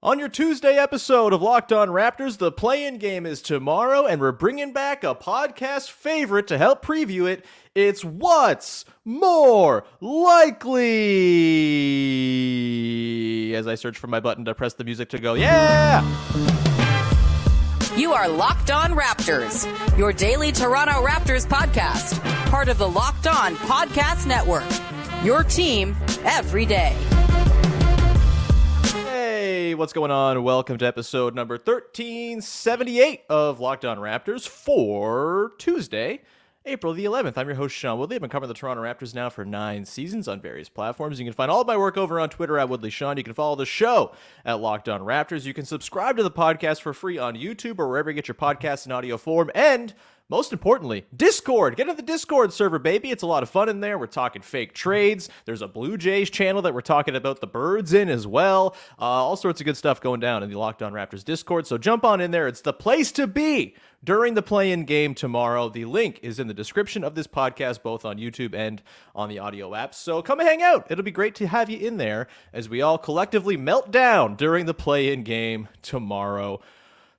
On your Tuesday episode of Locked On Raptors, the play-in game is tomorrow, and we're bringing back a podcast favorite to help preview it. It's What's More Likely? As I search for my button to press the music to go, yeah! You are Locked On Raptors, your daily Toronto Raptors podcast, part of the Locked On Podcast Network, your team every day. Hey, what's going on? Welcome to episode number 1378 of Locked On Raptors for Tuesday, April the 11th. I'm your host, Sean Woodley. I've been covering the Toronto Raptors now for 9 seasons on various platforms. You can find all of my work over on Twitter at WoodleySean. You can follow the show at Locked On Raptors. You can subscribe to the podcast for free on YouTube or wherever you get your podcasts in audio form. And most importantly, Discord. Get into the Discord server, baby. It's a lot of fun in there. We're talking fake trades. There's a Blue Jays channel that we're talking about the birds in as well. All sorts of good stuff going down in the Locked On Raptors Discord. So jump on in there. It's the place to be during the play-in game tomorrow. The link is in the description of this podcast, both on YouTube and on the audio apps. So come and hang out. It'll be great to have you in there as we all collectively melt down during the play-in game tomorrow.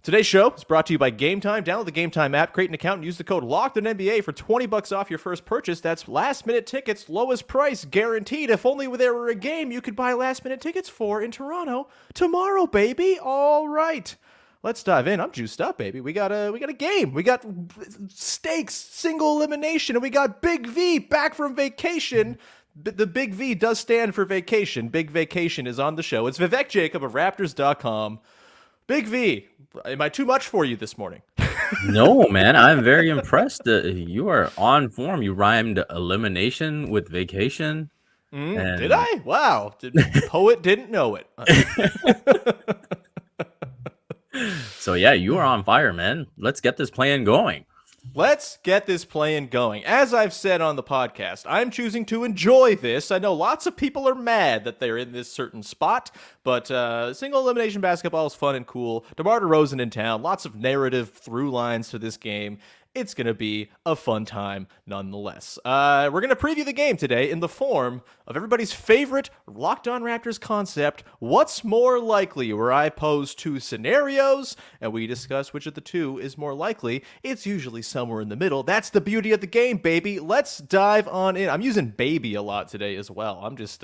Today's show is brought to you by Game Time. Download the Game Time app, create an account, and use the code LOCKEDONNBA for $20 off your first purchase. That's last-minute tickets, lowest price, guaranteed. If only there were a game you could buy last-minute tickets for in Toronto tomorrow, baby. All right, let's dive in. I'm juiced up, baby. We got a game. We got stakes, single elimination, and we got Big V back from vacation. The Big V does stand for vacation. Big Vacation is on the show. It's Vivek Jacob of Raptors.com. Big V, am I too much for you this morning? No, man, I'm very impressed. You are on form. You rhymed elimination with vacation. And... Did I? Wow. Poet didn't know it. So, yeah, you are on fire, man. Let's get this plan going. Let's get this plan going. As I've said on the podcast, I'm choosing to enjoy this. I know lots of people are mad that they're in this certain spot, but single elimination basketball is fun and cool. DeMar DeRozan in town, lots of narrative through lines to this game. It's going to be a fun time nonetheless. We're going to preview the game today in the form of everybody's favorite Locked On Raptors concept, What's More Likely, where I pose two scenarios and we discuss which of the two is more likely. It's usually somewhere in the middle. That's the beauty of the game, baby. Let's dive on in. I'm using baby a lot today as well. I'm just...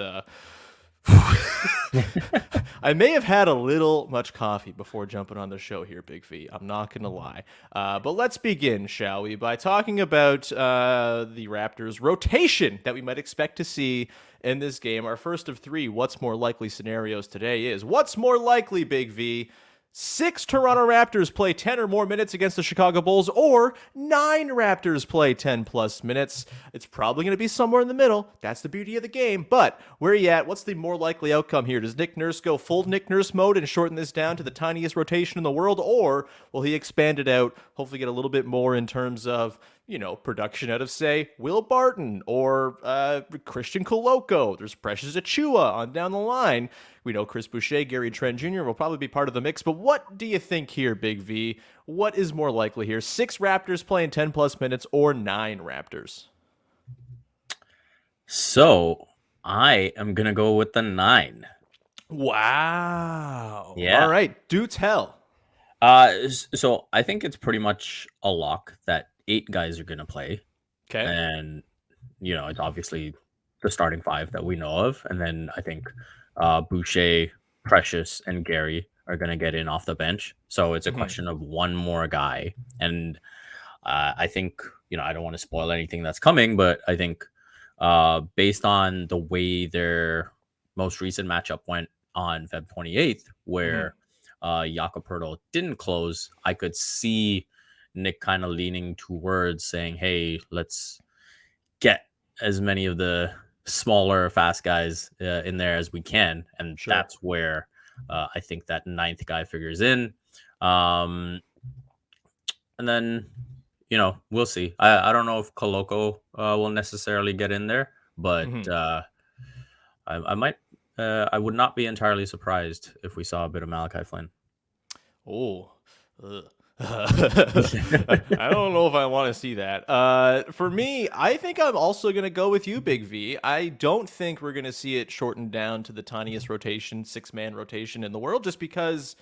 I may have had a little much coffee before jumping on the show here, Big V. I'm not going to lie. But let's begin, shall we, by talking about the Raptors' rotation that we might expect to see in this game. Our first of three What's More Likely scenarios today is, what's more likely, Big V? 6 Toronto Raptors play 10 or more minutes against the Chicago Bulls, or 9 Raptors play 10 plus minutes. It's probably going to be somewhere in the middle. That's the beauty of the game. But where are you at? What's the more likely outcome here? Does Nick Nurse go full Nick Nurse mode and shorten this down to the tiniest rotation in the world, or will he expand it out, hopefully get a little bit more in terms of, you know, production out of, say, Will Barton or Christian Koloko? There's Precious Achiuwa on down the line. We know Chris Boucher, Gary Trent Jr. will probably be part of the mix, but what do you think here, Big V? What is more likely here? 6 Raptors playing 10 plus minutes or 9 Raptors? So I am going to go with the 9. Wow. Yeah. All right. Do tell. So I think it's pretty much a lock that 8 guys are going to play. Okay. And, you know, it's obviously the starting 5 that we know of. And then I think Boucher, Precious, and Gary are going to get in off the bench. So it's a question of one more guy. And I think, you know, I don't want to spoil anything that's coming, but I think based on the way their most recent matchup went on Feb 28th, where Jakob Poeltl didn't close, I could see Nick kind of leaning towards saying, hey, let's get as many of the smaller, fast guys in there as we can. And that's where I think that 9th guy figures in. And then, you know, we'll see. I don't know if Koloko will necessarily get in there, but I might. I would not be entirely surprised if we saw a bit of Malachi Flynn. Oh, I don't know if I want to see that. For me, I think I'm also going to go with you, Big V. I don't think we're going to see it shortened down to the tiniest rotation, 6-man rotation in the world, just because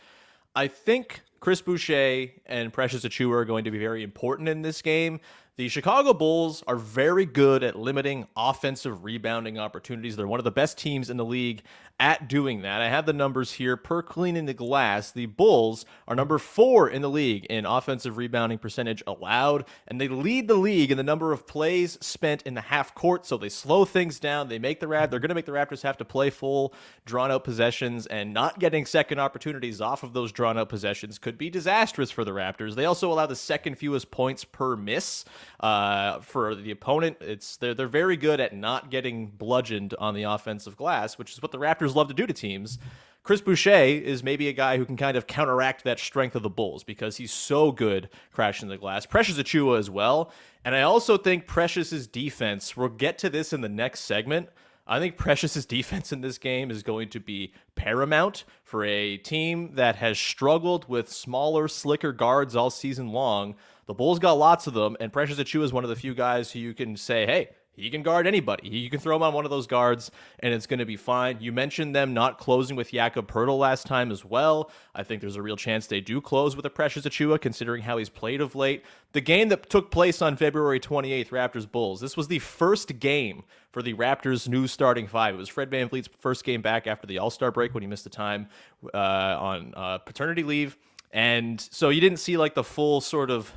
I think Chris Boucher and Precious Achiuwa are going to be very important in this game. The Chicago Bulls are very good at limiting offensive rebounding opportunities. They're one of the best teams in the league at doing that. I have the numbers here. Per cleaning the glass, the Bulls are number 4 in the league in offensive rebounding percentage allowed, and they lead the league in the number of plays spent in the half court. So they slow things down. They're going to make the Raptors have to play full drawn out possessions, and not getting second opportunities off of those drawn out possessions could be disastrous for the Raptors. They also allow the second fewest points per miss for the opponent. They're very good at not getting bludgeoned on the offensive glass, which is what the Raptors love to do to teams. Chris Boucher is maybe a guy who can kind of counteract that strength of the Bulls because he's so good crashing the glass. Precious Achiuwa as well. And I also think Precious's defense, we'll get to this in the next segment, I think Precious's defense in this game is going to be paramount for a team that has struggled with smaller, slicker guards all season long. The Bulls got lots of them, and Precious Achiuwa is one of the few guys who you can say, hey, he can guard anybody. You can throw him on one of those guards, and it's going to be fine. You mentioned them not closing with Jakob Poeltl last time as well. I think there's a real chance they do close with a Precious Achiuwa, considering how he's played of late. The game that took place on February 28th, Raptors-Bulls, this was the first game for the Raptors' new starting five. It was Fred VanVleet's first game back after the All-Star break when he missed the time on paternity leave. And so you didn't see like the full sort of,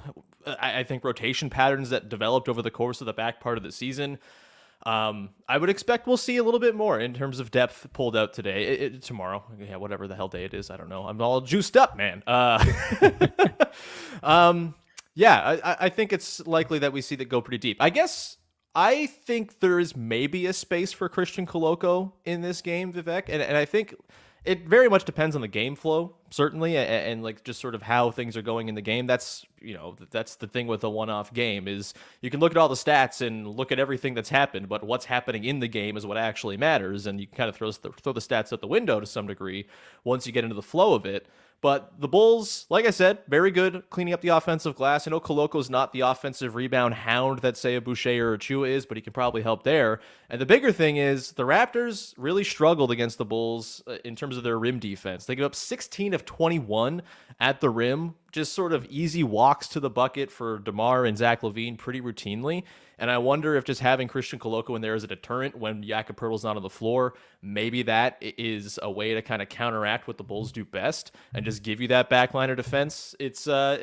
I think, rotation patterns that developed over the course of the back part of the season. I would expect we'll see a little bit more in terms of depth pulled out today, tomorrow. Yeah, whatever the hell day it is. I don't know. I'm all juiced up, man. Yeah, I think it's likely that we see that go pretty deep. I think there is maybe a space for Christian Koloko in this game, Vivek. And I think it very much depends on the game flow, certainly, and like just sort of how things are going in the game. That's the thing with a one-off game is you can look at all the stats and look at everything that's happened, but what's happening in the game is what actually matters, and you can kind of throw the stats out the window to some degree once you get into the flow of it. But the Bulls, like I said, very good cleaning up the offensive glass. I know Koloko's not the offensive rebound hound that, say, a Boucher or a Achiuwa is, but he can probably help there. And the bigger thing is the Raptors really struggled against the Bulls in terms of their rim defense. They give up 16 of 21 at the rim, just sort of easy walks to the bucket for DeMar and Zach Lavine pretty routinely. And I wonder if just having Christian Koloko in there as a deterrent when Jakob Poeltl's not on the floor, maybe that is a way to kind of counteract what the Bulls do best and just give you that backliner defense. It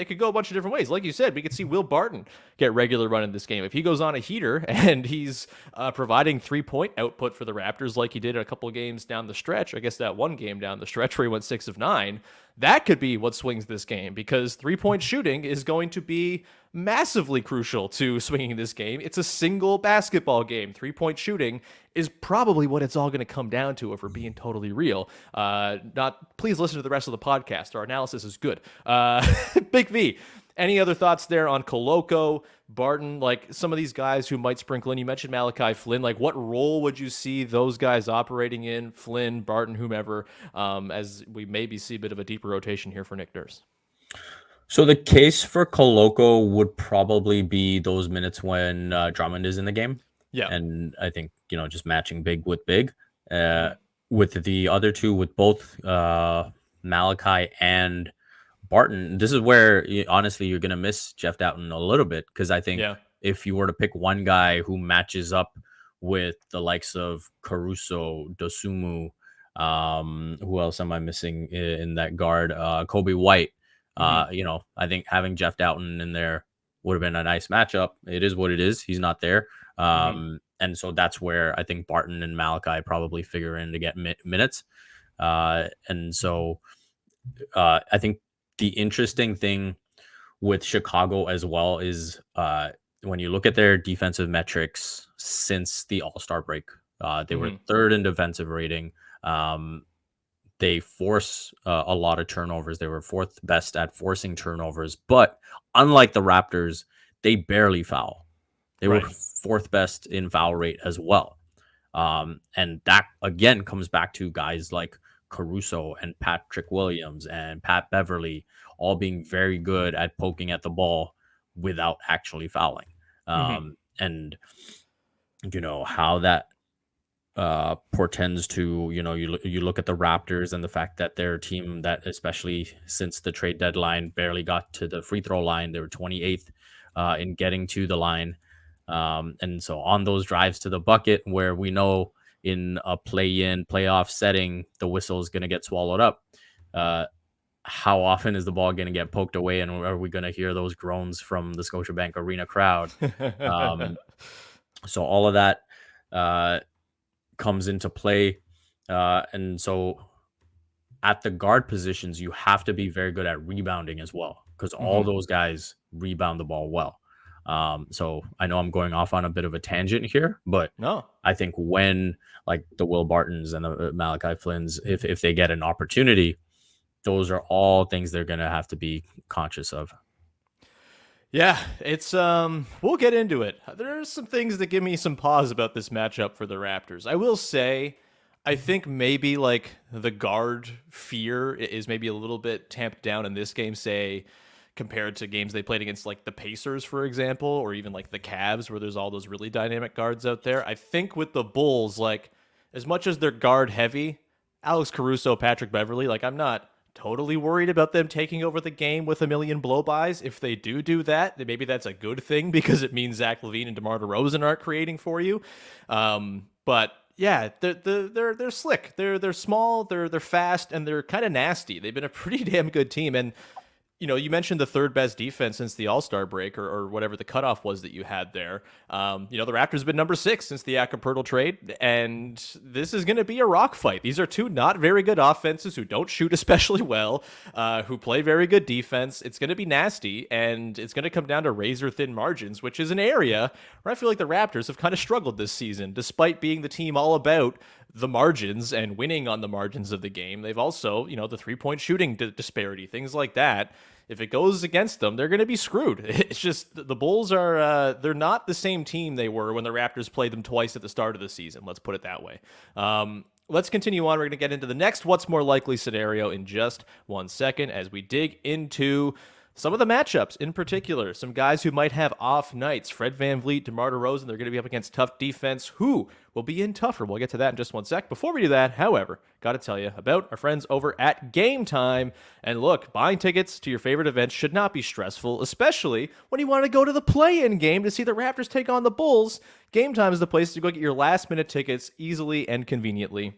could go a bunch of different ways. Like you said, we could see Will Barton get regular run in this game. If he goes on a heater and he's providing 3-point output for the Raptors like he did a couple of games down the stretch, I guess that one game down the stretch where he went 6 of 9, that could be what swings this game because 3-point shooting is going to be massively crucial to swinging this game. It's a single basketball game. 3-point shooting is probably what it's all going to come down to if we're being totally real. Please listen to the rest of the podcast. Our analysis is good. Big V, any other thoughts there on Koloko, Barton, like some of these guys who might sprinkle in? You mentioned Malachi Flynn. Like, what role would you see those guys operating in? Flynn, Barton, whomever, as we maybe see a bit of a deeper rotation here for Nick Nurse. So the case for Koloko would probably be those minutes when Drummond is in the game. Yeah. And I think, just matching big with big. With the other two, with both Malachi and Barton, this is where, honestly, you're going to miss Jeff Doughton a little bit because I think if you were to pick one guy who matches up with the likes of Caruso, Dosunmu, who else am I missing in that guard? Kobe White. I think having Jeff Doughton in there would have been a nice matchup. It is what it is. He's not there. And so that's where I think Barton and Malachi probably figure in to get minutes. And so I think the interesting thing with Chicago as well is when you look at their defensive metrics since the All-Star break, they were third in defensive rating. They force a lot of turnovers. They were fourth best at forcing turnovers. But unlike the Raptors, they barely foul. They were fourth best in foul rate as well. And that, again, comes back to guys like Caruso and Patrick Williams and Pat Beverley all being very good at poking at the ball without actually fouling. Mhm. And how that portends to, you look at the Raptors and the fact that they're a team that, especially since the trade deadline, barely got to the free throw line. They were 28th in getting to the line. And so on those drives to the bucket, where we know in a play-in playoff setting, the whistle is going to get swallowed up. How often is the ball going to get poked away, and are we going to hear those groans from the Scotiabank Arena crowd? So all of that comes into play. And so at the guard positions, you have to be very good at rebounding as well, because all those guys rebound the ball well. So I know I'm going off on a bit of a tangent here, but No. I think when like the Will Bartons and the Malachi Flynns, if they get an opportunity, those are all things they're going to have to be conscious of. Yeah, it's we'll get into it. There's some things that give me some pause about this matchup for the Raptors. I will say I think maybe like the guard fear is maybe a little bit tamped down in this game, say compared to games they played against like the Pacers, for example, or even like the Cavs, where there's all those really dynamic guards out there. I think with the Bulls, like as much as they're guard heavy, Alex Caruso, Patrick Beverley, like I'm not totally worried about them taking over the game with a million blow-bys. If they do that, then maybe that's a good thing because it means Zach Lavine and DeMar DeRozan aren't creating for you. But yeah, they're slick. They're small. They're fast, and they're kind of nasty. They've been a pretty damn good team. And you mentioned the third best defense since the All-Star break or whatever the cutoff was that you had there. The Raptors have been number 6 since the Jakob Poeltl trade, and this is going to be a rock fight. These are two not very good offenses who don't shoot especially well, who play very good defense. It's going to be nasty, and it's going to come down to razor-thin margins, which is an area where I feel like the Raptors have kind of struggled this season, despite being the team all about the margins and winning on the margins of the game. They've also, the three-point shooting disparity, things like that. If it goes against them, they're going to be screwed. It's just the Bulls are, they're not the same team they were when the Raptors played them twice at the start of the season. Let's put it that way. Let's continue on. We're going to get into the next what's more likely scenario in just 1 second as we dig into some of the matchups in particular. Some guys who might have off nights. Fred VanVleet, DeMar DeRozan, they're going to be up against tough defense. Who will be in tougher? We'll get to that in just 1 sec. Before we do that, however, got to tell you about our friends over at Game Time. And look, buying tickets to your favorite events should not be stressful, especially when you want to go to the play-in game to see the Raptors take on the Bulls. Game Time is the place to go get your last-minute tickets easily and conveniently.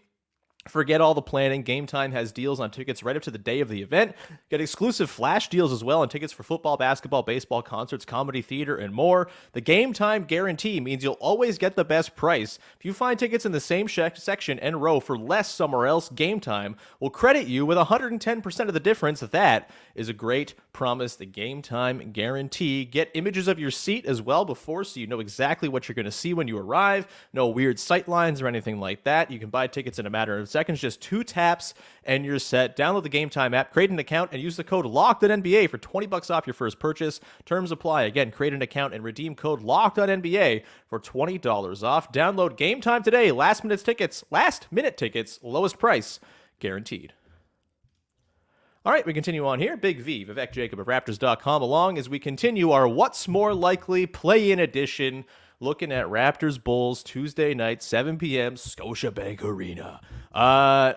Forget all the planning. Game Time has deals on tickets right up to the day of the event. Get exclusive flash deals as well on tickets for football, basketball, baseball, concerts, comedy, theater, and more. The Game Time guarantee means you'll always get the best price. If you find tickets in the same section and row for less somewhere else, Game Time will credit you with 110% of the difference. That is a great promise. The Game Time guarantee. Get images of your seat as well before, so you know exactly what you're going to see when you arrive. No weird sight lines or anything like that. You can buy tickets in a matter of seconds, just 2 taps and you're set. Download the Game Time app, create an account, and use the code LOCKEDONNBA for $20 off your first purchase. Terms apply. Again, create an account and redeem code LOCKEDONNBA for $20 off. Download Game Time today. Last minute tickets, lowest price guaranteed. All right, we continue on here. Big V, Vivek Jacob of Raptors.com, along as we continue our What's More Likely play-in edition, looking at Raptors Bulls Tuesday night, 7 p.m., Scotiabank Arena.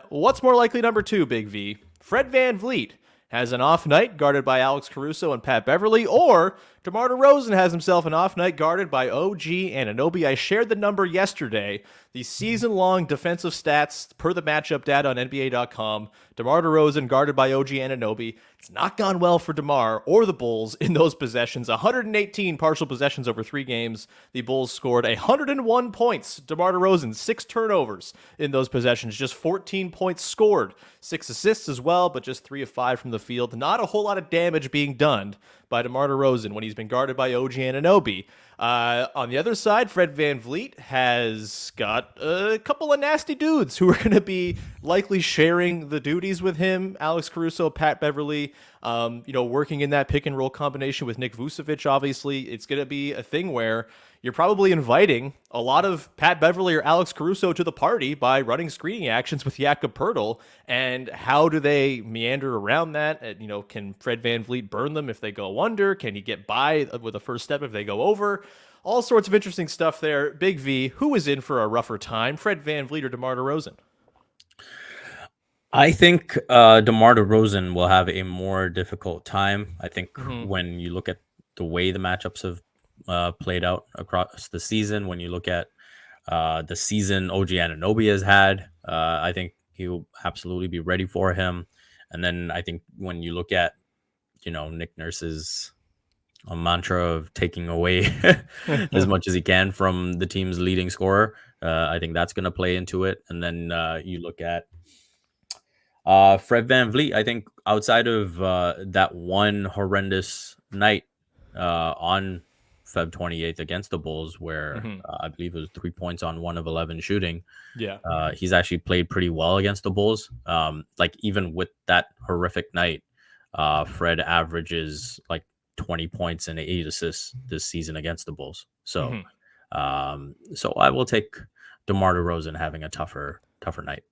What's more likely number 2, Big V? Fred VanVleet has an off night guarded by Alex Caruso and Pat Beverley, or DeMar DeRozan has himself an off night guarded by OG Anunoby. I shared the number yesterday. The season-long defensive stats per the matchup data on NBA.com. DeMar DeRozan guarded by OG Anunoby. It's not gone well for DeMar or the Bulls in those possessions. 118 partial possessions over 3 games. The Bulls scored 101 points. DeMar DeRozan, 6 turnovers in those possessions. Just 14 points scored. 6 assists as well, but just 3 of 5 from the field. Not a whole lot of damage being done by DeMar DeRozan when he's been guarded by OG Anunoby. On the other side, Fred VanVleet has got a couple of nasty dudes who are going to be likely sharing the duties with him. Alex Caruso, Pat Beverley, working in that pick and roll combination with Nick Vucevic. Obviously, it's going to be a thing where you're probably inviting a lot of Pat Beverley or Alex Caruso to the party by running screening actions with Jakob Poeltl. And how do they meander around that? Can Fred VanVleet burn them if they go under? Can he get by with a first step if they go over? All sorts of interesting stuff there. Big V, who is in for a rougher time, Fred VanVleet or DeMar DeRozan? I think DeMar DeRozan will have a more difficult time. I think when you look at the way the matchups have played out across the season, when you look at the season OG Anunoby has had, I think he'll absolutely be ready for him. And then I think when you look at, Nick Nurse's mantra of taking away as much as he can from the team's leading scorer, I think that's going to play into it. And then you look at Fred VanVleet. I think outside of that one horrendous night on Feb 28th against the Bulls, where I believe it was 3 points on 1 of 11 shooting. Yeah. He's actually played pretty well against the Bulls. Like even with that horrific night, Fred averages like 20 points and 8 assists this season against the Bulls. So, so I will take DeMar DeRozan having a tougher night.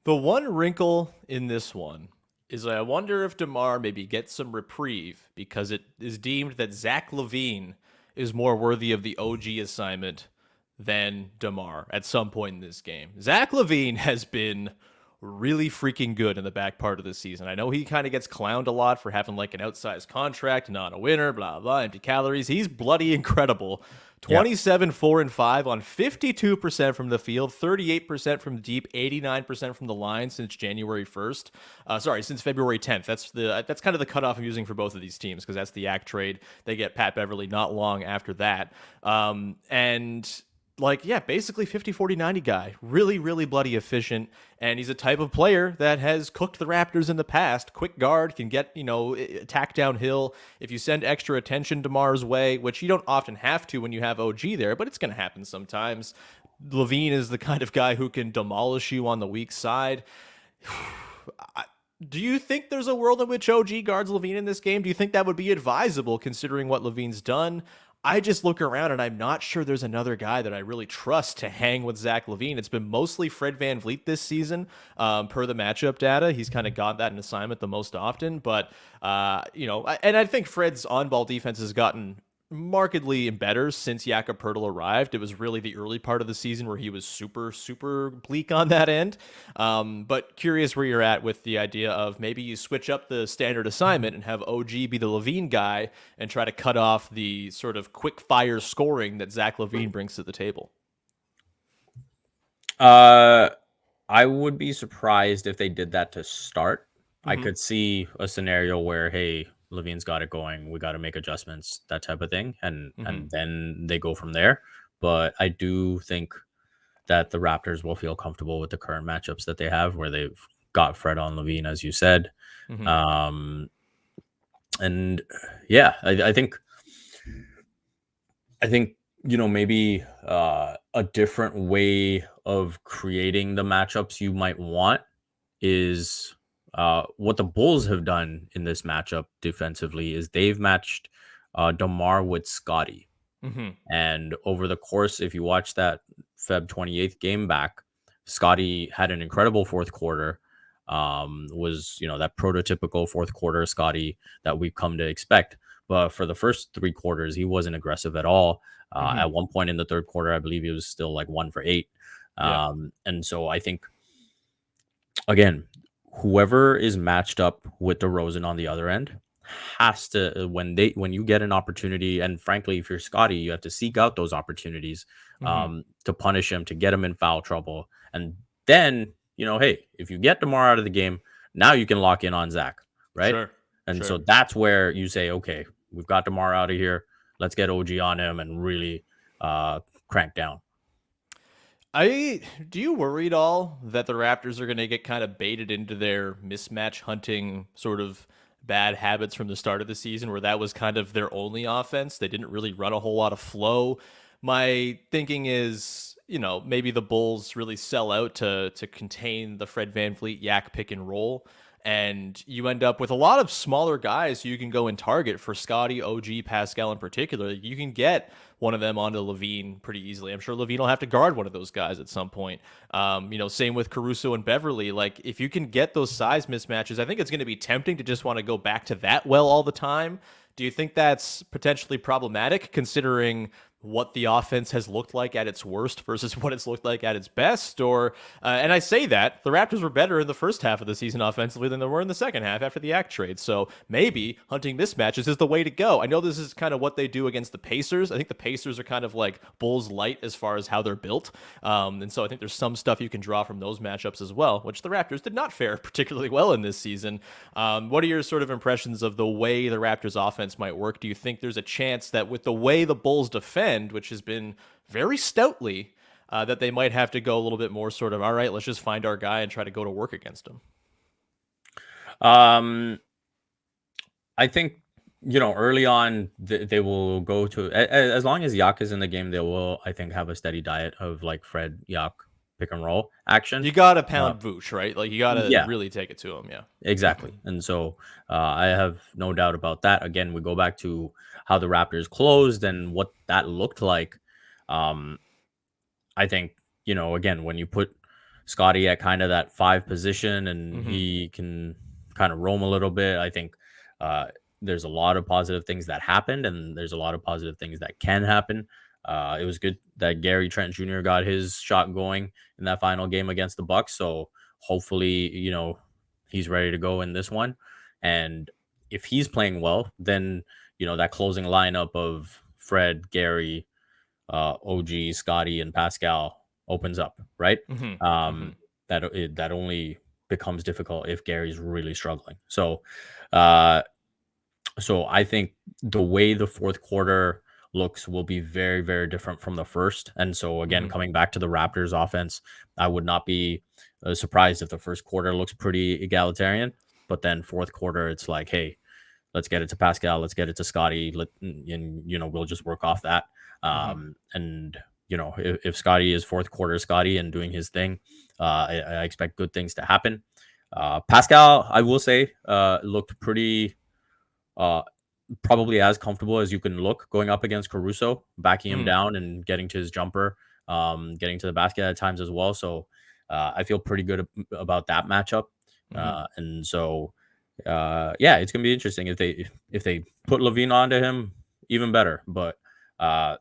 The one wrinkle in this one is I wonder if DeMar maybe gets some reprieve because it is deemed that Zach Lavine is more worthy of the OG assignment than DeMar at some point in this game. Zach Lavine has been really freaking good in the back part of the season. I know he kind of gets clowned a lot for having like an outsized contract, not a winner, blah, blah, empty calories. He's bloody incredible. 27, 4, and 5 on 52% from the field, 38% from deep, 89% from the line since January 1st. Since February 10th. That's kind of the cutoff I'm using for both of these teams because that's the Yak trade. They get Pat Beverley not long after that. Basically 50, 40, 90 guy. Really, really bloody efficient. And he's a type of player that has cooked the Raptors in the past. Quick guard, can get, attack downhill. If you send extra attention DeMar's way, which you don't often have to when you have OG there, but it's going to happen sometimes. Lavine is the kind of guy who can demolish you on the weak side. Do you think there's a world in which OG guards Lavine in this game? Do you think that would be advisable considering what Lavine's done? I just look around and I'm not sure there's another guy that I really trust to hang with Zach Lavine. It's been mostly Fred VanVleet this season, per the matchup data. He's kind of got that in assignment the most often. But, and I think Fred's on-ball defense has gotten markedly better since Jakob Poeltl arrived. It was really the early part of the season where he was super, super bleak on that end. But curious where you're at with the idea of maybe you switch up the standard assignment and have OG be the Lavine guy and try to cut off the sort of quick fire scoring that Zach Lavine brings to the table. I would be surprised if they did that to start. I could see a scenario where, hey, Lavine's got it going. We got to make adjustments, that type of thing. And then they go from there. But I do think that the Raptors will feel comfortable with the current matchups that they have where they've got Fred on Lavine, as you said. I think, maybe a different way of creating the matchups you might want is what the Bulls have done in this matchup defensively is they've matched DeMar with Scottie. And over the course, if you watch that Feb 28th game back, Scottie had an incredible fourth quarter. Was that prototypical fourth quarter Scottie that we've come to expect. But for the first 3 quarters, he wasn't aggressive at all. At one point in the third quarter, I believe he was still like 1 for 8. And so I think, again, whoever is matched up with DeRozan on the other end has to, when you get an opportunity, and frankly, if you're Scottie, you have to seek out those opportunities to punish him, to get him in foul trouble. And then, hey, if you get DeMar out of the game, now you can lock in on Zach, right? Sure. So that's where you say, okay, we've got DeMar out of here. Let's get OG on him and really crank down. Do you worry at all that the Raptors are going to get kind of baited into their mismatch hunting sort of bad habits from the start of the season where that was kind of their only offense? They didn't really run a whole lot of flow. My thinking is, maybe the Bulls really sell out to contain the Fred VanVleet Yak pick and roll. And you end up with a lot of smaller guys who you can go and target for Scottie, OG, Pascal in particular. You can get one of them onto Lavine pretty easily. I'm sure Lavine will have to guard one of those guys at some point. Same with Caruso and Beverley. Like, if you can get those size mismatches, I think it's going to be tempting to just want to go back to that well all the time. Do you think that's potentially problematic, considering what the offense has looked like at its worst versus what it's looked like at its best? Or, and I say that the Raptors were better in the first half of the season offensively than they were in the second half after the Yak trade. So maybe hunting mismatches is the way to go. I know this is kind of what they do against the Pacers. I think the Pacers are kind of like Bulls light as far as how they're built. And so I think there's some stuff you can draw from those matchups as well, which the Raptors did not fare particularly well in this season. What are your sort of impressions of the way the Raptors offense might work? Do you think there's a chance that with the way the Bulls defend, which has been very stoutly, that they might have to go a little bit more sort of, all right, let's just find our guy and try to go to work against him? I think, early on, they will go to, as long as Yak is in the game, they will, I think, have a steady diet of like Fred, Yak, pick and roll action. You got to pound Boucher, right? Like, you got to really take it to him. Yeah, exactly. And so I have no doubt about that. Again, we go back to how the Raptors closed and what that looked like. I think, again, when you put Scottie at kind of that 5 position and he can kind of roam a little bit, I think there's a lot of positive things that happened, and there's a lot of positive things that can happen. It was good that Gary Trent Jr. got his shot going in that final game against the Bucks. So hopefully, he's ready to go in this one. And if he's playing well, then, that closing lineup of Fred, Gary, OG, Scottie, and Pascal opens up, right? That only becomes difficult if Gary's really struggling. So I think the way the fourth quarter looks will be very, very different from the first. And so again, coming back to the Raptors offense, I would not be surprised if the first quarter looks pretty egalitarian, but then fourth quarter, it's like, hey, let's get it to Pascal, let's get it to Scottie, and we'll just work off that. And if Scottie is fourth quarter Scottie and doing his thing, I expect good things to happen. Pascal, I will say, looked pretty probably as comfortable as you can look going up against Caruso, backing him down and getting to his jumper, getting to the basket at times as well. So I feel pretty good about that matchup. And so it's gonna be interesting if they put Lavine onto him, even better. But I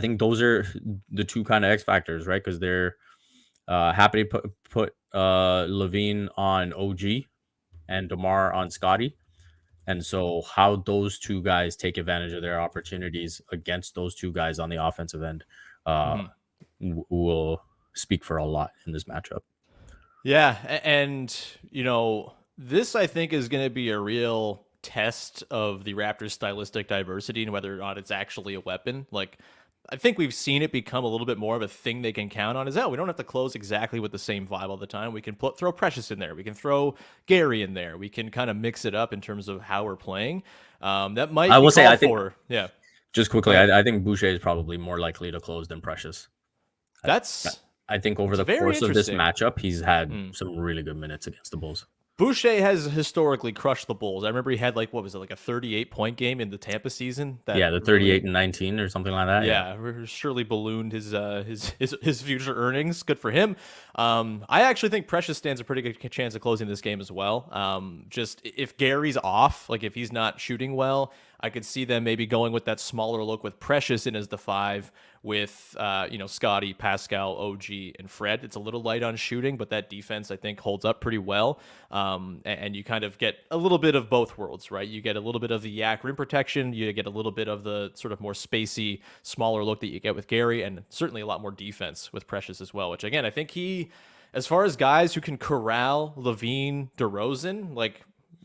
think those are the two kind of X factors, right? Because they're happy to put Lavine on OG and DeMar on Scottie. And so how those two guys take advantage of their opportunities against those two guys on the offensive end will speak for a lot in this matchup. Yeah, and this I think is going to be a real test of the Raptors' stylistic diversity and whether or not it's actually a weapon. Like, I think we've seen it become a little bit more of a thing they can count on. We don't have to close exactly with the same vibe all the time. We can throw Precious in there. We can throw Gary in there. We can kind of mix it up in terms of how we're playing. That might. I will say, I think. Yeah. Just quickly, I think Boucher is probably more likely to close than Precious. I think over the course of this matchup, he's had some really good minutes against the Bulls. Boucher has historically crushed the Bulls. I remember he had like a 38-point game in the Tampa season. The 38 and 19 or something like that. Yeah, surely ballooned his future earnings. Good for him. I actually think Precious stands a pretty good chance of closing this game as well. Just if Gary's off, like if he's not shooting well, I could see them maybe going with that smaller look with Precious in as the 5 with, Scottie, Pascal, OG, and Fred. It's a little light on shooting, but that defense, I think, holds up pretty well. And you kind of get a little bit of both worlds, right? You get a little bit of the Yak rim protection. You get a little bit of the sort of more spacey, smaller look that you get with Gary, and certainly a lot more defense with Precious as well, which, again, I think as far as guys who can corral Lavine, DeRozan, like,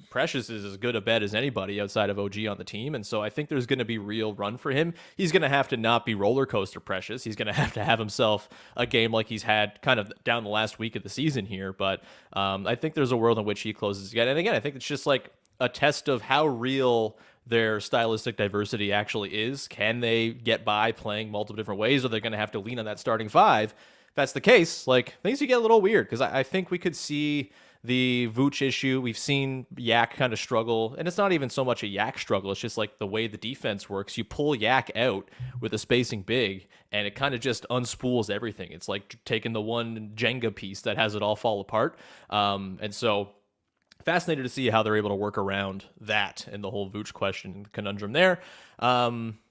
Precious is as good a bet as anybody outside of OG on the team. And so I think there's going to be real run for him. He's going to have to not be roller coaster Precious. He's going to have himself a game like he's had kind of down the last week of the season here. But I think there's a world in which he closes again. And again, I think it's just like a test of how real their stylistic diversity actually is. Can they get by playing multiple different ways, or they're going to have to lean on that starting 5? If that's the case, like, things could get a little weird, because I think we could see the Vooch issue. We've seen Yak kind of struggle, and it's not even so much a Yak struggle. It's just like the way the defense works. You pull Yak out with a spacing big, and it kind of just unspools everything. It's like taking the one Jenga piece that has it all fall apart. And so fascinated to see how they're able to work around that and the whole Vooch question conundrum there.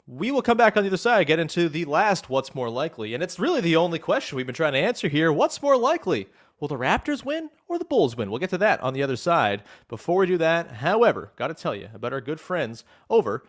We will come back on the other side, get into the last what's more likely. And it's really the only question we've been trying to answer here. What's more likely? Will the Raptors win or the Bulls win? We'll get to that on the other side. Before we do that, however, got to tell you about our good friends over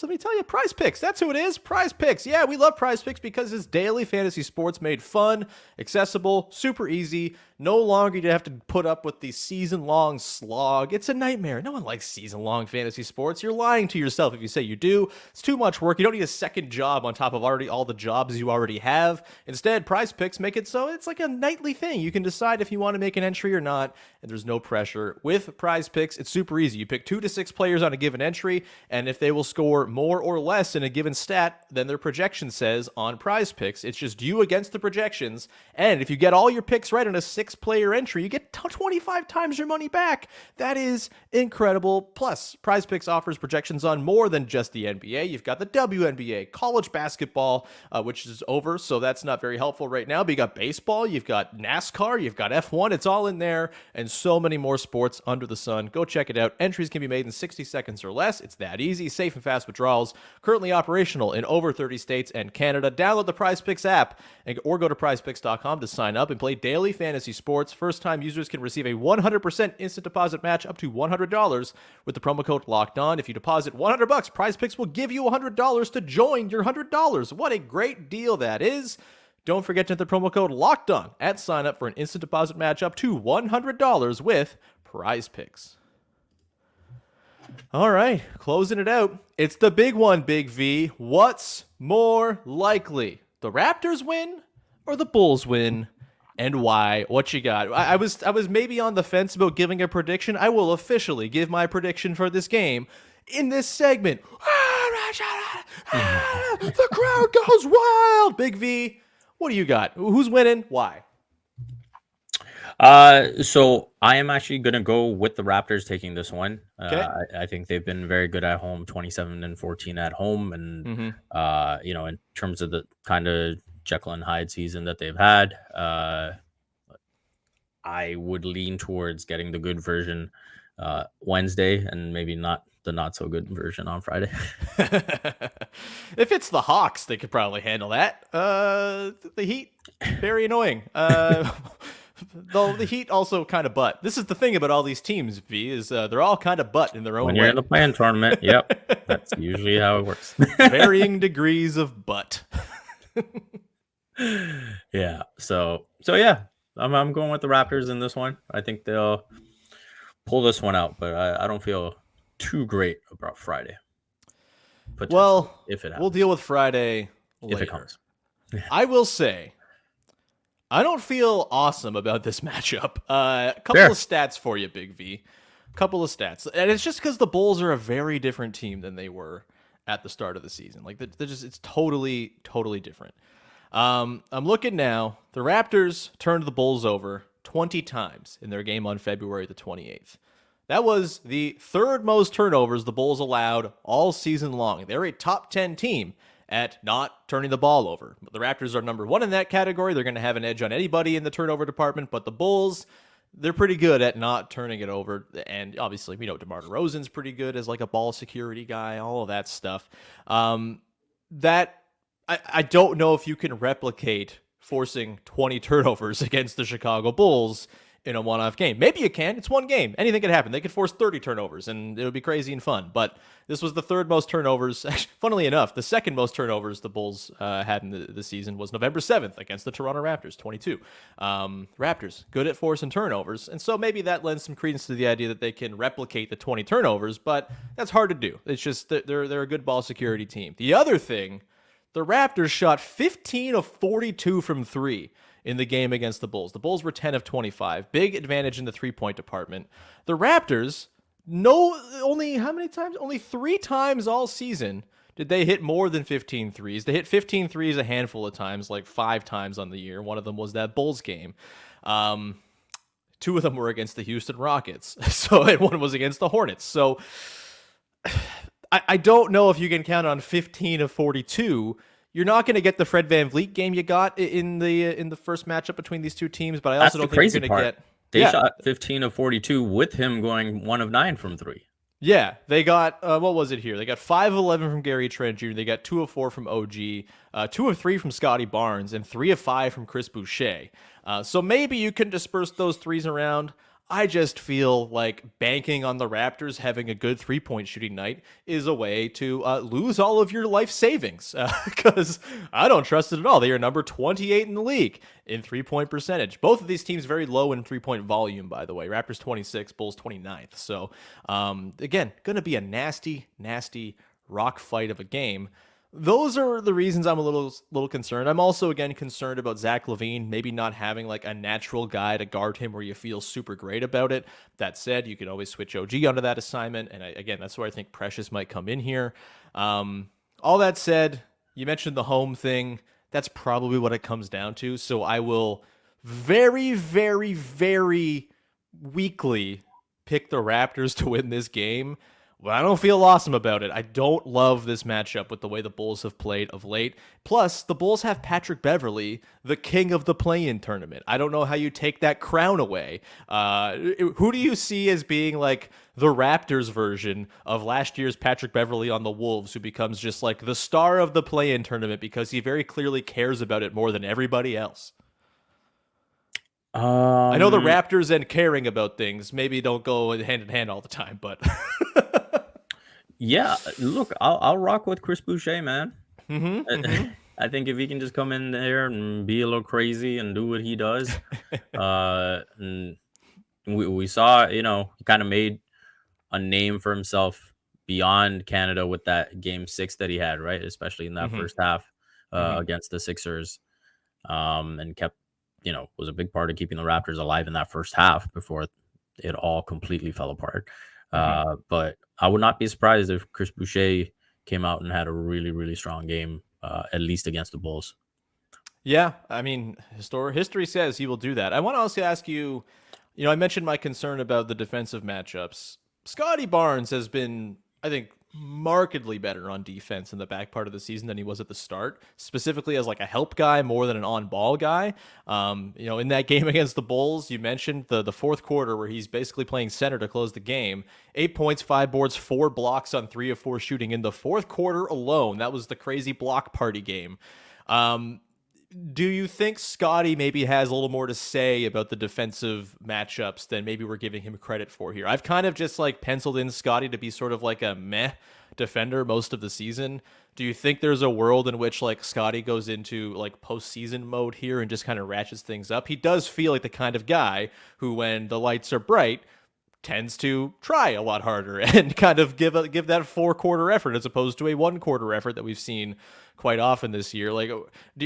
let me tell you, Prize Picks. That's who it is. Prize Picks. Yeah, we love Prize Picks because it's daily fantasy sports made fun, accessible, super easy. No longer do you have to put up with the season-long slog. It's a nightmare. No one likes season-long fantasy sports. You're lying to yourself if you say you do. It's too much work. You don't need a second job on top of already all the jobs you already have. Instead, Prize Picks make it so it's like a nightly thing. You can decide if you want to make an entry or not, and there's no pressure. With Prize Picks, it's super easy. You pick 2 to 6 players on a given entry, and if they will score more or less in a given stat than their projection says on Prize Picks, it's just you against the projections. And if you get all your picks right on a 6-player entry, you get 25 times your money back. That is incredible. Plus, Prize Picks offers projections on more than just the NBA. You've got the WNBA, college basketball, which is over, so that's not very helpful right now. But you got baseball, you've got NASCAR, you've got F1. It's all in there, and so many more sports under the sun. Go check it out. Entries can be made in 60 seconds or less. It's that easy. Safe and fast withdrawals. Currently operational in over 30 states and Canada. Download the Prize Picks app or go to prizepicks.com to sign up and play daily fantasy sports. First-time users can receive a 100% instant deposit match up to $100 with the promo code Locked On. If you deposit $100, Prize Picks will give you $100 to join your $100. What a great deal that is. Don't forget to enter the promo code Locked On at sign up for an instant deposit match up to $100 with Prize Picks. All right, closing it out. It's the big one, Big V. What's more likely? The Raptors win or the Bulls win? And why? What you got? I was maybe on the fence about giving a prediction. I will officially give my prediction for this game in this segment. The crowd goes wild. Big V, what do you got? Who's winning? Why? So I am actually gonna go with the Raptors taking this one. Okay. I think they've been very good at home, 27-14 at home, and in terms of the kind of Jekyll and Hyde season that they've had, I would lean towards getting the good version Wednesday, and maybe not the not so good version on Friday. If it's the Hawks, they could probably handle that. The Heat, very annoying. Though the Heat also kind of butt. This is the thing about all these teams, V, is they're all kind of butt in their own When way. you're in the play-in tournament, yep, that's usually how it works. Varying degrees of butt. Yeah. So yeah, I'm going with the Raptors in this one. I think they'll pull this one out, but I don't feel too great about Friday. Well, if it happens. We'll deal with Friday later. If it comes. I will say, I don't feel awesome about this matchup. A couple Fair. of stats for you, Big V. Couple of stats. And it's just because the Bulls are a very different team than they were at the start of the season. Like, it's totally, totally different. I'm looking now. The Raptors turned the Bulls over 20 times in their game on February the 28th. That was the third most turnovers the Bulls allowed all season long. They're a top 10 team at not turning the ball over. The Raptors are number 1 in that category. They're going to have an edge on anybody in the turnover department, but the Bulls, they're pretty good at not turning it over. And obviously, we know DeMar DeRozan's pretty good as like a ball security guy, all of that stuff. I don't know if you can replicate forcing 20 turnovers against the Chicago Bulls in a one-off game. Maybe you can. It's one game. Anything could happen. They could force 30 turnovers, and it would be crazy and fun. But this was the third most turnovers. Funnily enough, the second most turnovers the Bulls had in the season was November 7th against the Toronto Raptors, 22. Raptors, good at forcing turnovers. And so maybe that lends some credence to the idea that they can replicate the 20 turnovers, but that's hard to do. It's just that they're a good ball security team. The other thing, the Raptors shot 15 of 42 from 3 in the game against the Bulls. The Bulls were 10 of 25. Big advantage in the three-point department. The Raptors, only 3 times all season did they hit more than 15 threes. They hit 15 threes a handful of times, like 5 times on the year. One of them was that Bulls game. 2 of them were against the Houston Rockets. And one was against the Hornets. So I don't know if you can count on 15 of 42. You're not going to get the Fred VanVleet game you got in the first matchup between these two teams, but I also don't think you're going to get. They shot 15 of 42 with him going 1 of 9 from 3. Yeah, they got, what was it here? They got 5 of 11 from Gary Trent Jr., they got 2 of 4 from OG, 2 of 3 from Scottie Barnes, and 3 of 5 from Chris Boucher. So maybe you can disperse those threes around. I just feel like banking on the Raptors having a good three-point shooting night is a way to lose all of your life savings, because I don't trust it at all. They are number 28 in the league in three-point percentage. Both of these teams very low in three-point volume, by the way. Raptors 26, Bulls 29th. So, again, going to be a nasty, nasty rock fight of a game. Those are the reasons I'm a little concerned. I'm also, again, concerned about Zach Lavine maybe not having like a natural guy to guard him where you feel super great about it. That said, you can always switch OG onto that assignment. And again, that's where I think Precious might come in here. All that said, you mentioned the home thing. That's probably what it comes down to. So I will very, very, very weakly pick the Raptors to win this game. Well, I don't feel awesome about it. I don't love this matchup with the way the Bulls have played of late. Plus, the Bulls have Patrick Beverley, the king of the play-in tournament. I don't know how you take that crown away. Who do you see as being like the Raptors version of last year's Patrick Beverley on the Wolves, who becomes just like the star of the play-in tournament because he very clearly cares about it more than everybody else? I know the Raptors and caring about things maybe don't go hand in hand all the time, but... Yeah, look, I'll rock with Chris Boucher, man. Mm-hmm. I think if he can just come in there and be a little crazy and do what he does, and we saw, he kind of made a name for himself beyond Canada with that game 6 that he had, right? Especially in that first half against the Sixers, and kept, was a big part of keeping the Raptors alive in that first half before it all completely fell apart. But I would not be surprised if Chris Boucher came out and had a really, really strong game, at least against the Bulls. Yeah, I mean, history says he will do that. I want to also ask you, I mentioned my concern about the defensive matchups. Scottie Barnes has been, I think, markedly better on defense in the back part of the season than he was at the start, specifically as like a help guy more than an on-ball guy. In that game against the Bulls, you mentioned the fourth quarter where he's basically playing center to close the game. 8 points, 5 boards, 4 blocks on 3 of 4 shooting in the fourth quarter alone. That was the crazy block party game. Do you think Scottie maybe has a little more to say about the defensive matchups than maybe we're giving him credit for here? I've kind of just like penciled in Scottie to be sort of like a meh defender most of the season. Do you think there's a world in which like Scottie goes into like postseason mode here and just kind of ratchets things up? He does feel like the kind of guy who, when the lights are bright, tends to try a lot harder and kind of give that 4-quarter effort as opposed to a 1-quarter effort that we've seen quite often this year. Like,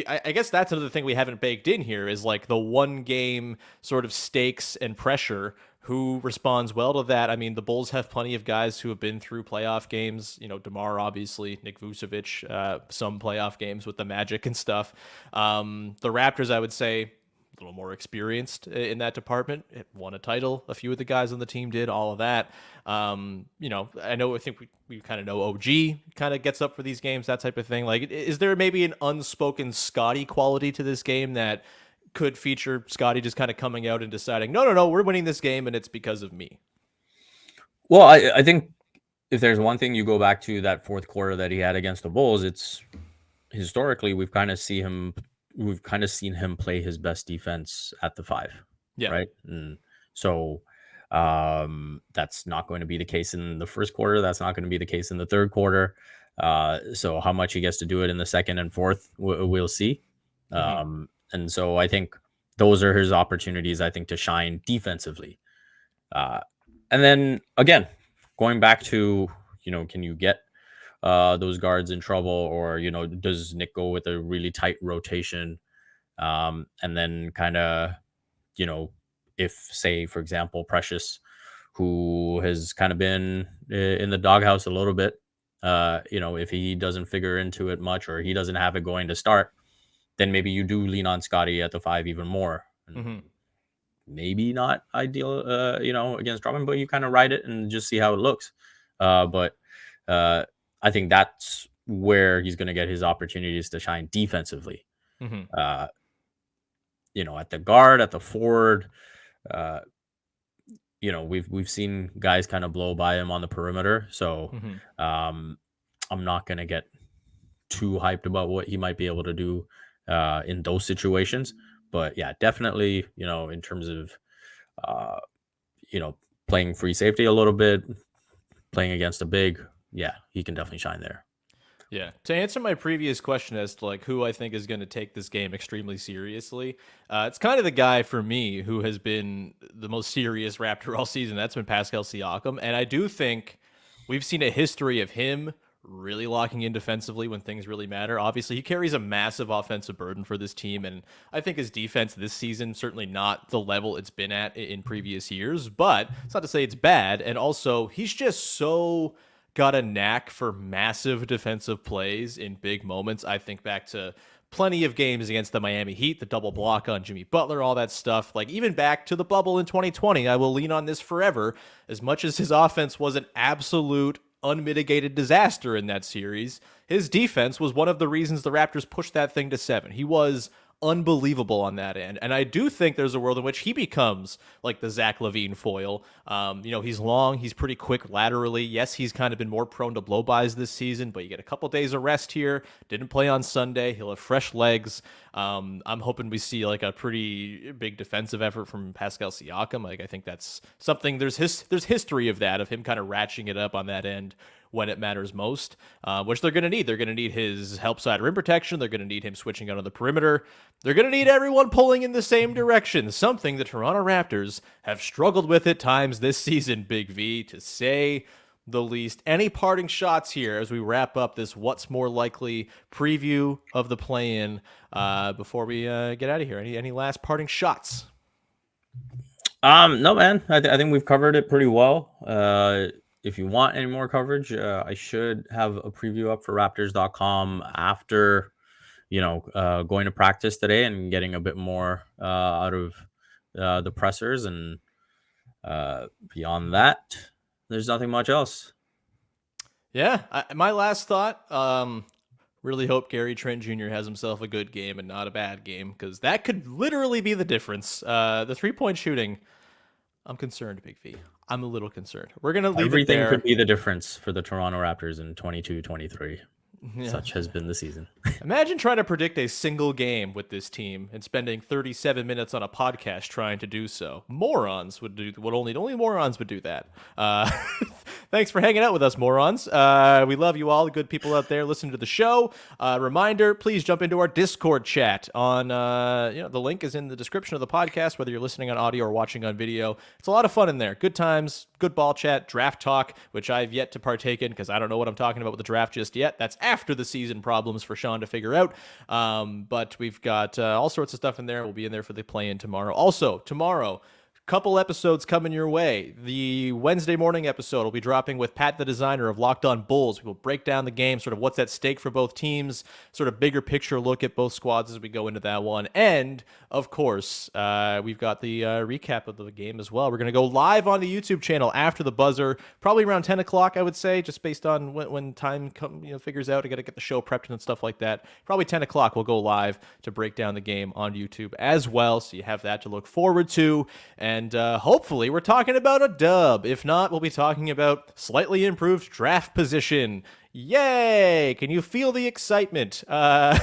I guess that's another thing we haven't baked in here is like the one game sort of stakes and pressure. Who responds well to that? I mean, the Bulls have plenty of guys who have been through playoff games. DeMar, obviously, Nick Vucevic, some playoff games with the Magic and stuff. The Raptors, I would say, a little more experienced in that department. It won a title. A few of the guys on the team did all of that. I think we kind of know OG kind of gets up for these games, that type of thing. Like, is there maybe an unspoken Scottie quality to this game that could feature Scottie just kind of coming out and deciding, no, we're winning this game and it's because of me? Well, I think if there's one thing you go back to that fourth quarter that he had against the Bulls, it's historically we've kind of seen him play his best defense at the 5. Yeah. Right. And so that's not going to be the case in the first quarter. That's not going to be the case in the third quarter. So how much he gets to do it in the second and fourth, we'll see. And so I think those are his opportunities, I think, to shine defensively. And then again, going back to, can you get those guards in trouble, or, does Nick go with a really tight rotation? And then kind of, if, say, for example, Precious, who has kind of been in the doghouse a little bit, if he doesn't figure into it much, or he doesn't have it going to start, then maybe you do lean on Scottie at the 5 even more. maybe not ideal, against Drummond, but you kind of ride it and just see how it looks. But I think that's where he's going to get his opportunities to shine defensively. Mm-hmm. At the guard, at the forward, we've seen guys kind of blow by him on the perimeter. So I'm not going to get too hyped about what he might be able to do in those situations. But yeah, definitely, in terms of, playing free safety a little bit, playing against a big, yeah, he can definitely shine there. Yeah. To answer my previous question as to like who I think is going to take this game extremely seriously, it's kind of the guy for me who has been the most serious Raptor all season. That's been Pascal Siakam. And I do think we've seen a history of him really locking in defensively when things really matter. Obviously, he carries a massive offensive burden for this team. And I think his defense this season, certainly not the level it's been at in previous years, but it's not to say it's bad. And also, he's just so got a knack for massive defensive plays in big moments. I think back to plenty of games against the Miami Heat, the double block on Jimmy Butler, all that stuff. Like even back to the bubble in 2020, I will lean on this forever. As much as his offense was an absolute unmitigated disaster in that series, his defense was one of the reasons the Raptors pushed that thing to 7. He was unbelievable on that end. And I do think there's a world in which he becomes like the Zach Lavine foil. He's long, he's pretty quick laterally. Yes, he's kind of been more prone to blow-bys this season, but you get a couple days of rest here. Didn't play on Sunday. He'll have fresh legs. I'm hoping we see like a pretty big defensive effort from Pascal Siakam. Like I think that's something, there's history of that, of him kind of ratcheting it up on that end when it matters most, which they're going to need. They're going to need his help side rim protection. They're going to need him switching out on the perimeter. They're going to need everyone pulling in the same direction, something the Toronto Raptors have struggled with at times this season, Big V, to say the least. Any parting shots here as we wrap up this what's more likely preview of the play-in before we get out of here? Any last parting shots? No, man. I think we've covered it pretty well. If you want any more coverage, I should have a preview up for Raptors.com after, going to practice today and getting a bit more out of the pressers. And beyond that, there's nothing much else. Yeah, my last thought, really hope Gary Trent Jr. has himself a good game and not a bad game, because that could literally be the difference. The three-point shooting, I'm concerned, Big V. I'm a little concerned. We're going to leave Everything it there. could be the difference for the Toronto Raptors in 22-23. Yeah. Such has been the season. Imagine trying to predict a single game with this team and spending 37 minutes on a podcast trying to do so. Morons would do what only morons would do that. Thanks for hanging out with us, morons. We love you all, the good people out there listening to the show. Reminder, please jump into our Discord chat. On the link is in the description of the podcast, whether you're listening on audio or watching on video. It's a lot of fun in there. Good times, good ball chat, draft talk, which I've yet to partake in because I don't know what I'm talking about with the draft just yet. That's after the season problems for Sean to figure out. But we've got all sorts of stuff in there. We'll be in there for the play-in tomorrow. Also, tomorrow, couple episodes coming your way. The Wednesday morning episode will be dropping with Pat, the designer of Locked On Bulls. We will break down the game, sort of what's at stake for both teams, sort of bigger picture look at both squads as we go into that one. And, of course, we've got the recap of the game as well. We're going to go live on the YouTube channel after the buzzer, probably around 10 o'clock, I would say, just based on when time figures out. I got to get the show prepped and stuff like that. Probably 10 o'clock we'll go live to break down the game on YouTube as well, so you have that to look forward to. And hopefully we're talking about a dub. If not, we'll be talking about slightly improved draft position. Yay! Can you feel the excitement? That's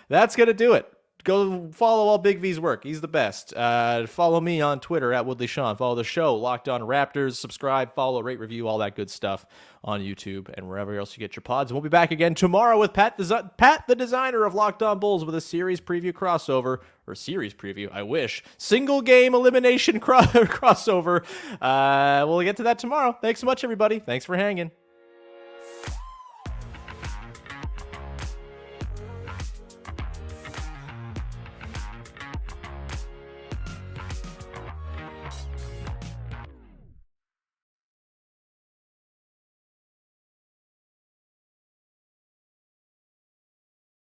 going to do it. Go follow all Big V's work. He's the best. Follow me on Twitter at Woodley Sean. Follow the show, Locked On Raptors. Subscribe, follow, rate, review, all that good stuff on YouTube and wherever else you get your pods. And we'll be back again tomorrow with Pat, the designer of Locked On Bulls, with a series preview crossover. Or series preview, I wish. Single game elimination crossover. We'll get to that tomorrow. Thanks so much, everybody. Thanks for hanging.